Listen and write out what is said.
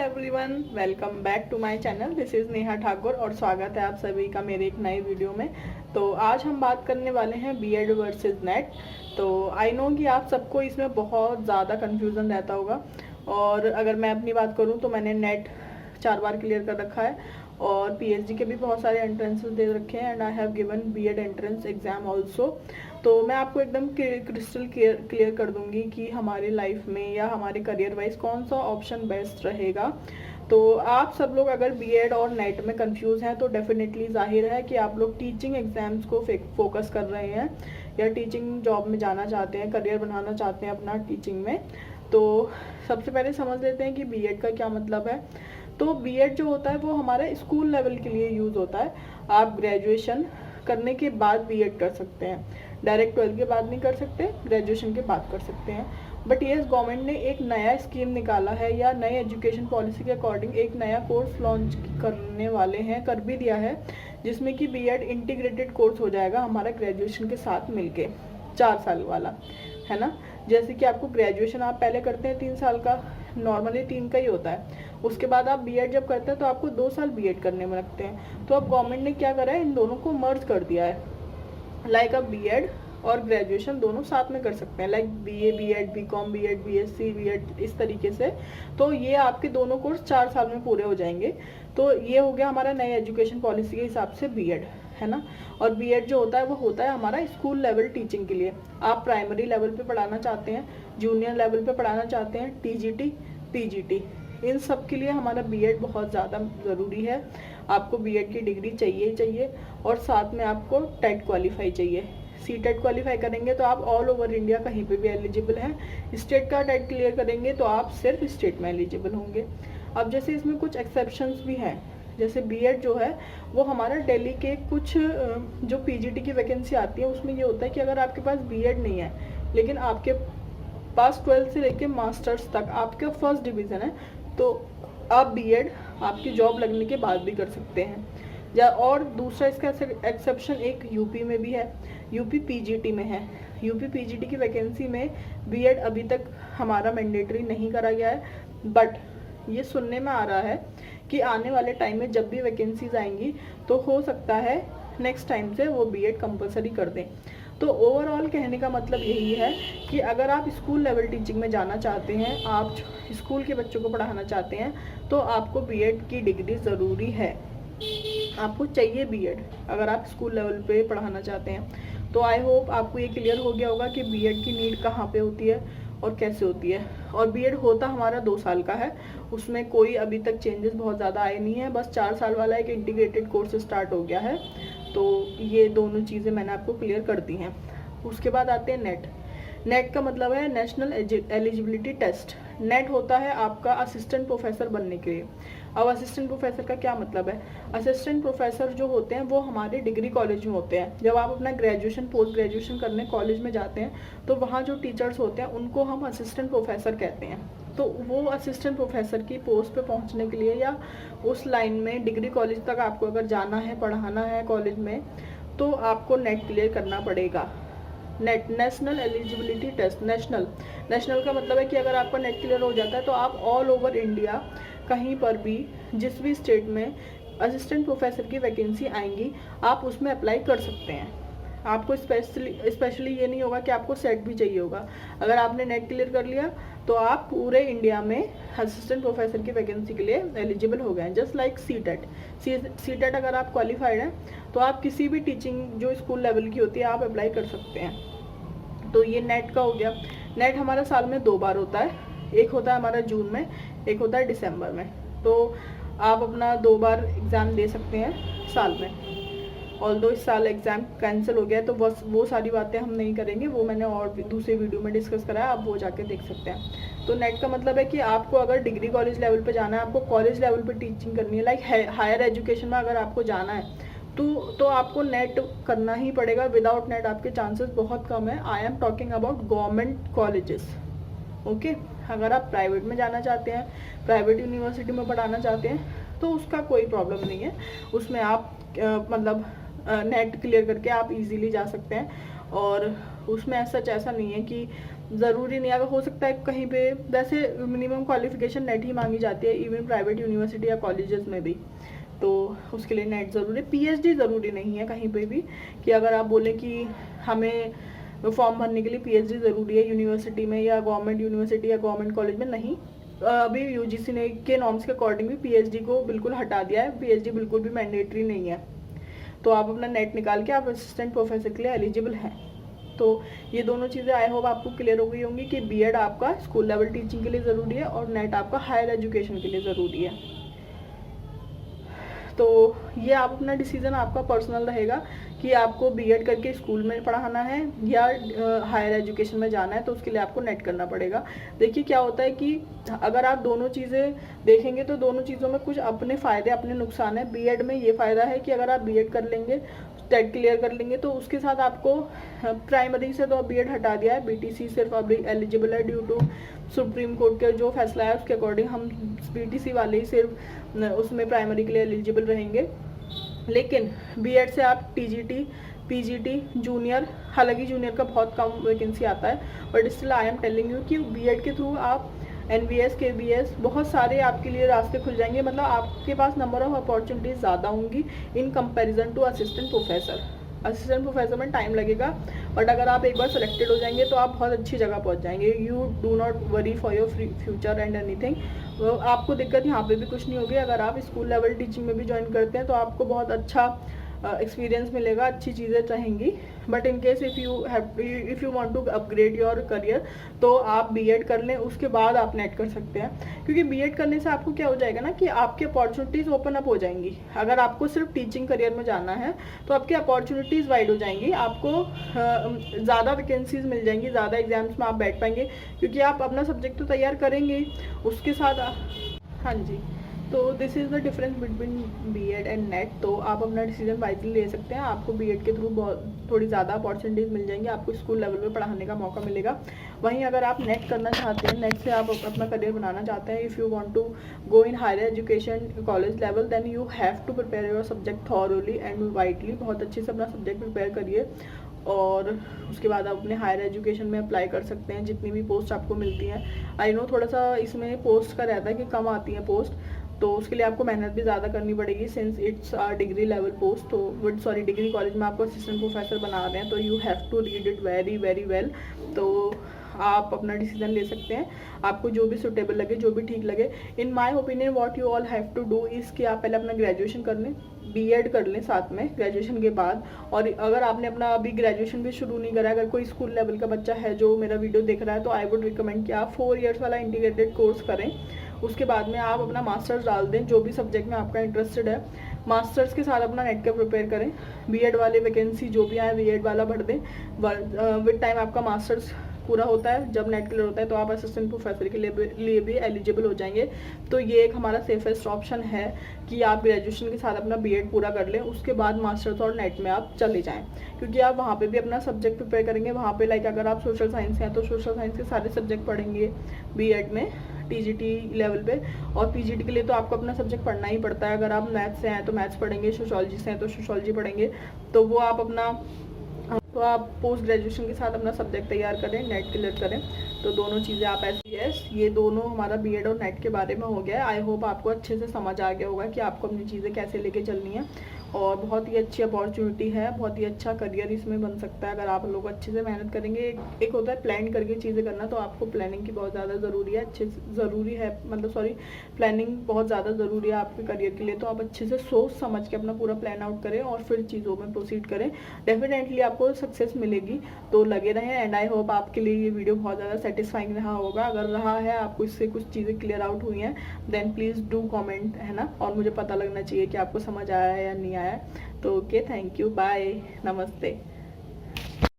Everyone, welcome back to my channel. This is Neha Thakur और स्वागत है आप सभी का मेरे एक नए वीडियो में। तो आज हम बात करने वाले हैं बीएड वर्सेस नेट। तो आई नो कि आप सबको इसमें बहुत ज़्यादा कन्फ्यूज़न रहता होगा, और अगर मैं अपनी बात करूं तो मैंने नेट 4 बार क्लियर कर रखा है और पीएचडी के भी बहुत सारे एंट्रेंसेस दे रखे हैं and I have given BEd entrance exam also. तो मैं आपको एकदम क्रिस्टल क्लियर कर दूंगी कि हमारी लाइफ में या हमारे करियर वाइज कौन सा ऑप्शन बेस्ट रहेगा। तो आप सब लोग अगर बीएड और नेट में कंफ्यूज हैं तो डेफिनेटली जाहिर है कि आप लोग टीचिंग एग्जाम्स को फोकस कर रहे हैं या टीचिंग जॉब में जाना चाहते हैं, करियर बनाना चाहते हैं अपना टीचिंग में। तो सबसे पहले समझ लेते हैं कि बीएड का क्या मतलब है। तो बीएड जो होता है वो हमारे स्कूल लेवल के लिए यूज़ होता है। आप ग्रेजुएशन करने के बाद बीएड कर सकते हैं, डायरेक्ट 12 के बाद नहीं कर सकते, ग्रेजुएशन के बाद कर सकते हैं। बट यस, गवर्नमेंट ने एक नया स्कीम निकाला है या नए एजुकेशन पॉलिसी के अकॉर्डिंग एक नया कोर्स लॉन्च करने वाले हैं, कर भी दिया है, जिसमें कि बीएड इंटीग्रेटेड कोर्स हो जाएगा हमारा ग्रेजुएशन के साथ मिलके, 4 साल वाला, है ना। जैसे कि आपको ग्रेजुएशन आप पहले करते हैं 3 साल का, नॉर्मली 3 का ही होता है। उसके बाद आप बीएड जब करते हैं तो आपको 2 साल बीएड करने में लगते हैं। तो अब गवर्नमेंट ने क्या करा है, इन दोनों को मर्ज कर दिया है। लाइक अब बीएड और ग्रेजुएशन दोनों साथ में कर सकते हैं, like BA BEd, BCom BEd, BSc BEd, इस तरीके से। तो ये आपके दोनों कोर्स 4 साल में पूरे हो जाएंगे। तो ये हो गया हमारा नए एजुकेशन पॉलिसी के हिसाब से बीएड, है ना। और बीएड जो होता है वो होता है हमारा स्कूल लेवल टीचिंग के लिए। आप प्राइमरी लेवल पे पढ़ाना चाहते हैं, जूनियर लेवल पे पढ़ाना चाहते हैं, टीजीटी, पीजीटी, इन सब के लिए हमारा बीएड बहुत ज़्यादा ज़रूरी है। आपको बीएड की डिग्री चाहिए ही चाहिए, और साथ में आपको टेट क्वालिफाई चाहिए। सीटेट क्वालिफाई करेंगे तो आप ऑल ओवर इंडिया कहीं पे भी एलिजिबल हैं। स्टेट का टेट क्लियर करेंगे तो आप सिर्फ स्टेट में एलिजिबल होंगे। अब जैसे इसमें कुछ एक्सेप्शंस भी हैं, जैसे बीएड जो है वो हमारा दिल्ली के कुछ जो पीजीटी की वैकेंसी आती है उसमें ये होता है कि अगर आपके पास बीएड नहीं है लेकिन आपके पास 12 से लेके मास्टर्स तक आपका फर्स्ट डिवीज़न है, तो आप बीएड आपकी जॉब लगने के बाद भी कर सकते हैं। या और दूसरा इसका एक्सेप्शन एक यूपी में भी है, यूपी पीजीटी में है। यूपी पीजीटी की वैकेंसी में बीएड अभी तक हमारा मैंडेटरी नहीं करा गया है, बट ये सुनने में आ रहा है कि आने वाले टाइम में जब भी वैकेंसीज आएंगी तो हो सकता है नेक्स्ट टाइम से वो बीएड कंपलसरी कर दें। तो ओवरऑल कहने का मतलब यही है कि अगर आप स्कूल लेवल टीचिंग में जाना चाहते हैं, आप स्कूल के बच्चों को पढ़ाना चाहते हैं, तो आपको बीएड की डिग्री ज़रूरी है। आपको चाहिए बीएड अगर आप स्कूल लेवल पे पढ़ाना चाहते हैं। तो आई होप आपको ये क्लियर हो गया होगा कि बीएड की नीड कहाँ पे होती है और कैसे होती है। और बीएड होता हमारा 2 साल का है, उसमें कोई अभी तक चेंजेस बहुत ज़्यादा आए नहीं है, बस 4 साल वाला एक इंटीग्रेटेड कोर्स स्टार्ट हो गया है। तो ये दोनों चीज़ें मैंने आपको क्लियर कर दी हैं। उसके बाद आते हैं नेट। नेट का मतलब है नेशनल एलिजिबिलिटी टेस्ट। नेट होता है आपका असिस्टेंट प्रोफेसर बनने के लिए। अब असिस्टेंट प्रोफेसर का क्या मतलब है, असिस्टेंट प्रोफेसर जो होते हैं वो हमारे डिग्री कॉलेज में होते हैं। जब आप अपना ग्रेजुएशन पोस्ट ग्रेजुएशन करने कॉलेज में जाते हैं तो वहाँ जो टीचर्स होते हैं उनको हम असिस्टेंट प्रोफेसर कहते हैं। तो वो असिस्टेंट प्रोफेसर की पोस्ट पे पहुँचने के लिए या उस लाइन में डिग्री कॉलेज तक आपको अगर जाना है, पढ़ाना है कॉलेज में, तो आपको नेट क्लियर करना पड़ेगा। NET, national eligibility test. National का मतलब है कि अगर आपका नेट क्लियर हो जाता है तो आप ऑल ओवर इंडिया कहीं पर भी, जिस भी स्टेट में असिस्टेंट प्रोफेसर की वैकेंसी आएंगी, आप उसमें अप्लाई कर सकते हैं। आपको स्पेशली ये नहीं होगा कि आपको सेट भी चाहिए होगा। अगर आपने नेट क्लियर कर लिया तो आप पूरे इंडिया में असिस्टेंट प्रोफेसर की वैकेंसी के लिए एलिजिबल हो गए हैं। जस्ट लाइक सीटेट अगर आप क्वालिफाइड हैं तो आप किसी भी टीचिंग जो स्कूल लेवल की होती है आप अप्लाई कर सकते हैं। तो ये नेट का हो गया। नेट हमारा साल में 2 बार होता है, एक होता है हमारा जून में, एक होता है दिसंबर में। तो आप अपना 2 बार एग्ज़ाम दे सकते हैं साल में। ऑल्दो इस साल एग्ज़ाम कैंसिल हो गया है तो बस वो सारी बातें हम नहीं करेंगे, वो मैंने और दूसरे वीडियो में डिस्कस करा है, आप वो जाके देख सकते हैं। तो नेट का मतलब है कि आपको अगर डिग्री कॉलेज लेवल पे जाना है, आपको कॉलेज लेवल पे टीचिंग करनी है, लाइक हायर एजुकेशन में अगर आपको जाना है तो आपको नेट करना ही पड़ेगा। विदाउट नेट आपके चांसेस बहुत कम है। I am talking about government colleges, okay. अगर आप प्राइवेट में जाना चाहते हैं, प्राइवेट यूनिवर्सिटी में पढ़ाना चाहते हैं, तो उसका कोई प्रॉब्लम नहीं है। उसमें आप मतलब नेट क्लियर करके आप इजीली जा सकते हैं। और उसमें ऐसा नहीं है कि ज़रूरी नहीं, अगर हो सकता है कहीं पे, वैसे मिनिमम क्वालिफिकेशन नेट ही मांगी जाती है इवन प्राइवेट यूनिवर्सिटी या कॉलेजेस में भी, तो उसके लिए नेट ज़रूरी है। पीएचडी ज़रूरी नहीं है कहीं पे भी, कि अगर आप बोलें कि हमें फॉर्म भरने के लिए पीएचडी ज़रूरी है यूनिवर्सिटी में या गवर्नमेंट यूनिवर्सिटी या गवर्नमेंट कॉलेज में, नहीं। अभी यूजीसी ने के नॉर्म्स के अकॉर्डिंग भी पीएचडी को बिल्कुल हटा दिया है, पीएचडी बिल्कुल भी मैंडेटरी नहीं है। तो आप अपना नेट निकाल के आप असिस्टेंट प्रोफेसर के लिए एलिजिबल हैं। तो ये दोनों चीज़ें आई होप आपको क्लियर हो गई होंगी कि बीएड आपका स्कूल लेवल टीचिंग के लिए ज़रूरी है और नेट आपका हायर एजुकेशन के लिए ज़रूरी है। तो ये आप अपना डिसीजन आपका पर्सनल रहेगा कि आपको बीएड करके स्कूल में पढ़ाना है या हायर एजुकेशन में जाना है, तो उसके लिए आपको नेट करना पड़ेगा। देखिए क्या होता है कि अगर आप दोनों चीज़ें देखेंगे तो दोनों चीज़ों में कुछ अपने फ़ायदे अपने नुकसान है। बीएड में ये फ़ायदा है कि अगर आप बीएड कर लेंगे, टेट क्लियर कर लेंगे, तो उसके साथ आपको प्राइमरी से तो अब बीएड हटा दिया है, बीटीसी सिर्फ अब एलिजिबल है ड्यू टू सुप्रीम कोर्ट का जो फैसला है उसके अकॉर्डिंग हम बीटीसी वाले ही सिर्फ उसमें प्राइमरी के लिए एलिजिबल रहेंगे। लेकिन बीएड से आप टीजीटी, पीजीटी, जूनियर, हालांकि जूनियर का बहुत कम वैकेंसी आता है, but still I am telling you कि बीएड के थ्रू आप एनवीएस, केबीएस, बहुत सारे आपके लिए रास्ते खुल जाएंगे। मतलब आपके पास नंबर ऑफ अपॉर्चुनिटीज़ ज़्यादा होंगी in comparison to assistant professor. Assistant professor में टाइम लगेगा, बट अगर आप एक बार सेलेक्टेड हो जाएंगे तो आप बहुत अच्छी जगह पहुंच जाएंगे। You do not worry for your future and anything. आपको दिक्कत यहाँ पे भी कुछ नहीं होगी। अगर आप स्कूल लेवल टीचिंग में भी ज्वाइन करते हैं तो आपको बहुत अच्छा एक्सपीरियंस मिलेगा, अच्छी चीज़ें रहेंगी। But in case if you want to upgrade your career तो आप बीएड कर लें, उसके बाद आप नेट कर सकते हैं। क्योंकि बीएड करने से आपको क्या हो जाएगा ना कि आपकी अपॉर्चुनिटीज़ ओपन अप हो जाएंगी। अगर आपको सिर्फ टीचिंग करियर में जाना है तो आपकी अपॉर्चुनिटीज़ वाइड हो जाएंगी, आपको ज़्यादा वैकेंसीज मिल जाएंगी, ज़्यादा एग्जाम्स में आप बैठ पाएंगे, क्योंकि आप अपना सब्जेक्ट तो तैयार करेंगे उसके साथ। हाँ जी, तो this is the difference between BEd and NET. तो आप अपना डिसीजन वाइजली ले सकते हैं। आपको बीएड के थ्रू थोड़ी ज़्यादा अपॉर्चुनिटीज़ मिल जाएंगी, आपको स्कूल लेवल पे पढ़ाने का मौका मिलेगा। वहीं अगर आप नेट करना चाहते हैं, नेट से आप अपना करियर बनाना चाहते हैं, if you want to go in higher education college level, then you have to prepare your subject thoroughly and widely. बहुत अच्छे से अपना सब्जेक्ट प्रिपेयर करिए और उसके बाद आप अपने हायर एजुकेशन में अप्लाई कर सकते हैं। जितनी भी पोस्ट आपको मिलती हैं, आई नो थोड़ा सा इसमें पोस्ट का रहता है कि कम आती हैं पोस्ट, तो उसके लिए आपको मेहनत भी ज़्यादा करनी पड़ेगी since it's degree level post. तो डिग्री कॉलेज में आपको असिस्टेंट प्रोफेसर बना रहे हैं, तो you have to read it very very well. तो आप अपना डिसीजन ले सकते हैं, आपको जो भी सुटेबल लगे, जो भी ठीक लगे। In my opinion what you all have to do is कि आप पहले अपना ग्रेजुएशन कर लें, बीएड कर लें साथ में ग्रेजुएशन के बाद। और अगर आपने अपना अभी ग्रेजुएशन भी शुरू नहीं करा, अगर कोई स्कूल लेवल का बच्चा है जो मेरा वीडियो देख रहा है, तो आई वुड रिकमेंड कि आप 4 ईयर्स वाला इंटीग्रेटेड कोर्स करें। उसके बाद में आप अपना मास्टर्स डाल दें, जो भी सब्जेक्ट में आपका इंटरेस्टेड है। मास्टर्स के साथ अपना नेट का प्रिपेयर करें, बीएड वाले वैकेंसी जो भी आए बीएड वाला भर दें। विद टाइम आपका मास्टर्स पूरा होता है, जब नेट क्लियर होता है तो आप असिस्टेंट प्रोफेसर के लिए भी एलिजिबल हो जाएंगे। तो ये एक हमारा सेफेस्ट ऑप्शन है कि आप ग्रेजुएशन के साथ अपना बीएड पूरा कर लें, उसके बाद मास्टर्स और नेट में आप चले जाएं, क्योंकि आप वहाँ पे भी अपना सब्जेक्ट प्रिपेयर करेंगे। वहाँ पे लाइक अगर आप सोशल साइंस हैं तो सोशल साइंस के सारे सब्जेक्ट पढ़ेंगे बीएड में टीजीटी लेवल पे। और पीजीटी के लिए तो आपको अपना सब्जेक्ट पढ़ना ही पड़ता है। अगर आप मैथ्स से हैं तो मैथ्स पढ़ेंगे, सोशोलॉजी से हैं तो सोशोलॉजी पढ़ेंगे। तो वो आप अपना पोस्ट ग्रेजुएशन के साथ अपना सब्जेक्ट तैयार करें, नेट क्लियर करें। तो दोनों चीज़ें आप यस, ये दोनों हमारा बीएड और नेट के बारे में हो गया है। आई होप आपको अच्छे से समझ आ गया होगा कि आपको अपनी चीज़ें कैसे लेके चलनी है। और बहुत ही अच्छी अपॉर्चुनिटी है, बहुत ही अच्छा करियर इसमें बन सकता है अगर आप लोग अच्छे से मेहनत करेंगे। एक होता है प्लान करके चीज़ें करना, तो आपको प्लानिंग की बहुत ज़्यादा ज़रूरी है, प्लानिंग बहुत ज़्यादा ज़रूरी है आपके करियर के लिए। तो आप अच्छे से सोच समझ के अपना पूरा प्लान आउट करें और फिर चीज़ों में प्रोसीड करें, डेफिनेटली आपको सक्सेस मिलेगी। तो लगे रहें एंड आई होप आपके लिए ये वीडियो बहुत ज़्यादा सेटिस्फाइंग रहा होगा। अगर रहा है, आपको इससे कुछ चीज़ें क्लियर आउट हुई हैं, देन प्लीज़ डू कॉमेंट, है ना। और मुझे पता लगना चाहिए कि आपको समझ आया है या नहीं आया। तो ओके, थैंक यू, बाय, नमस्ते।